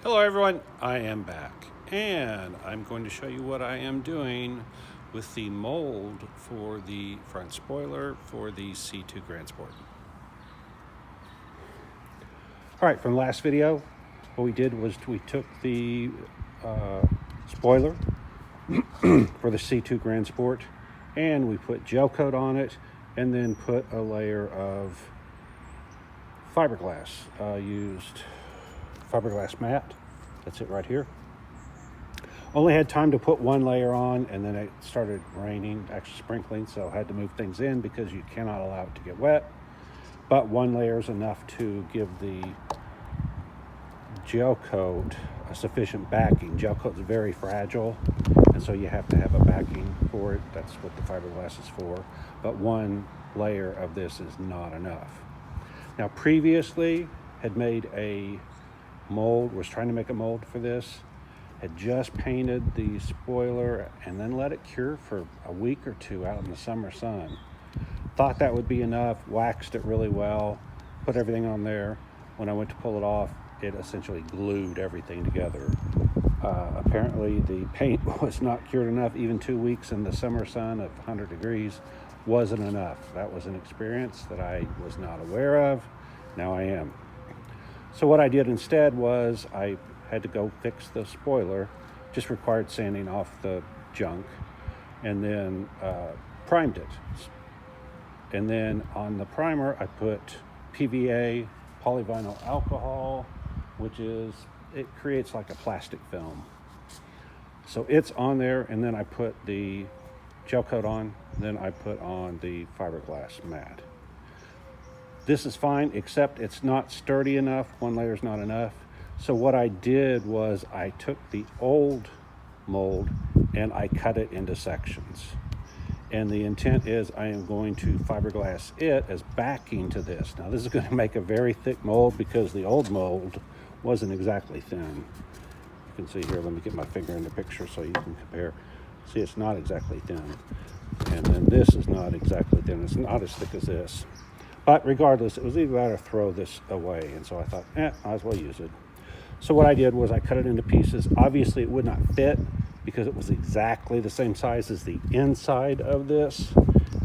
Hello everyone, I am back and I'm going to show you what I am doing with the mold for the front spoiler for the C2 Grand Sport. Alright, from the last video, what we did was we took the spoiler for the C2 Grand Sport and we put gel coat on it and then put a layer of fiberglass. Used fiberglass mat. That's it right here. Only had time to put one layer on and then it started raining, actually sprinkling, so I had to move things in because you cannot allow it to get wet. But one layer is enough to give the gel coat a sufficient backing. Gel coat is very fragile, and so you have to have a backing for it. That's what the fiberglass is for. But one layer of this is not enough. Now previously had made a mold, was trying to make a mold for this, had just painted the spoiler and then let it cure for a week or two out in the summer sun. Thought that would be enough, waxed it really well, put everything on there. When I went to pull it off, it essentially glued everything together. Apparently the paint was not cured enough. Even 2 weeks in the summer sun of 100 degrees wasn't enough. That was an experience that I was not aware of. Now I am. So what I did instead was I had to go fix the spoiler, just required sanding off the junk, and then primed it. And then on the primer, I put PVA, polyvinyl alcohol, which is, it creates like a plastic film. So it's on there, and then I put the gel coat on, then I put on the fiberglass mat. This is fine, except it's not sturdy enough. One layer is not enough. So what I did was I took the old mold and I cut it into sections. And the intent is I am going to fiberglass it as backing to this. Now this is going to make a very thick mold because the old mold wasn't exactly thin. You can see here, let me get my finger in the picture so you can compare. See, it's not exactly thin. And then this is not exactly thin. It's not as thick as this. But regardless, it was even better to throw this away. And so I thought, might as well use it. So what I did was I cut it into pieces. Obviously it would not fit because it was exactly the same size as the inside of this,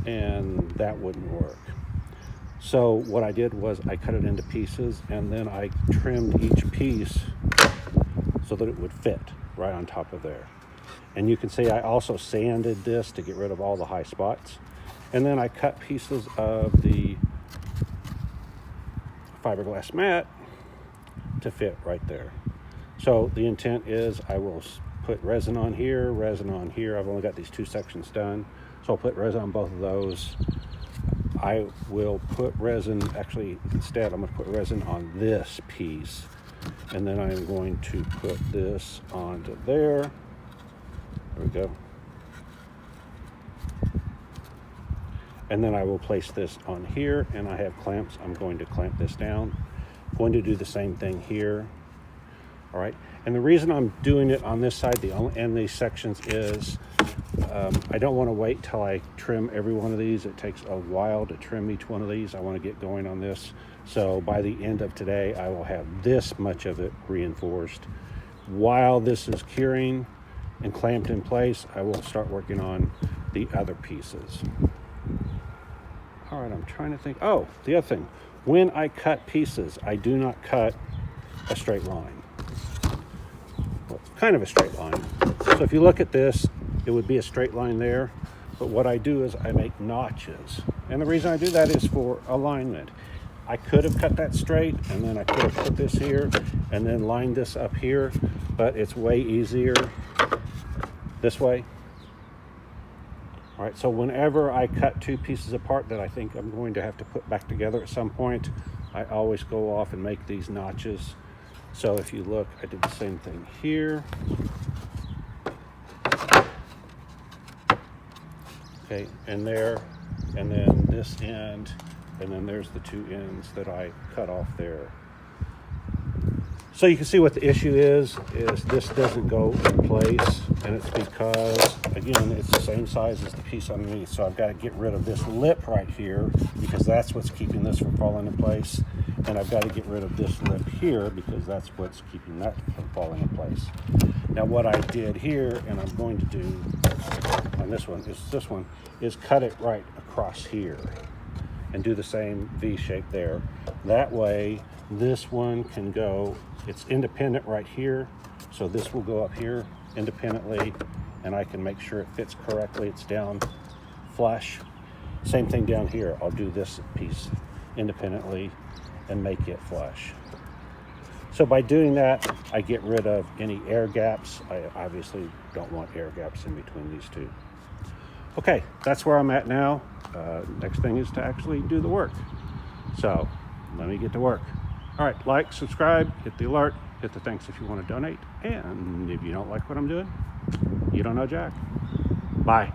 and that wouldn't work. So what I did was I cut it into pieces and then I trimmed each piece so that it would fit right on top of there. And you can see I also sanded this to get rid of all the high spots. And then I cut pieces of the fiberglass mat to fit right there. So the intent is I will put resin on here, resin on here. I've only got these two sections done, so I'll put resin on both of those. I will put resin, actually instead I'm going to put resin on this piece, and then I'm going to put this onto there. There we go. And then I will place this on here, and I have clamps. I'm going to clamp this down. I'm going to do the same thing here. All right, and the reason I'm doing it on this side, and these sections is I don't want to wait till I trim every one of these. It takes a while to trim each one of these. I want to get going on this. So by the end of today, I will have this much of it reinforced. While this is curing and clamped in place, I will start working on the other pieces. All right, I'm trying to think. Oh, the other thing. When I cut pieces, I do not cut a straight line. Well, it's kind of a straight line. So if you look at this, it would be a straight line there. But what I do is I make notches. And the reason I do that is for alignment. I could have cut that straight, and then I could have put this here, and then lined this up here. But it's way easier this way. All right, so whenever I cut two pieces apart that I think I'm going to have to put back together at some point, I always go off and make these notches. So if you look, I did the same thing here. Okay, and there, and then this end, and then there's the two ends that I cut off there. So you can see what the issue is this doesn't go in place, and it's because, again, it's the same size as the piece underneath. So I've got to get rid of this lip right here because that's what's keeping this from falling in place. And I've got to get rid of this lip here because that's what's keeping that from falling in place. Now what I did here, and I'm going to do on this one, is cut it right across here and do the same V shape there. That way this one can go, it's independent right here, so this will go up here independently, and I can make sure it fits correctly. It's down flush. Same thing down here. I'll do this piece independently and make it flush. So by doing that, I get rid of any air gaps. I obviously don't want air gaps in between these two. Okay, that's where I'm at now. Next thing is to actually do the work. So let me get to work. All right, like, subscribe, hit the alert, hit the thanks if you want to donate. And if you don't like what I'm doing, you don't know Jack. Bye.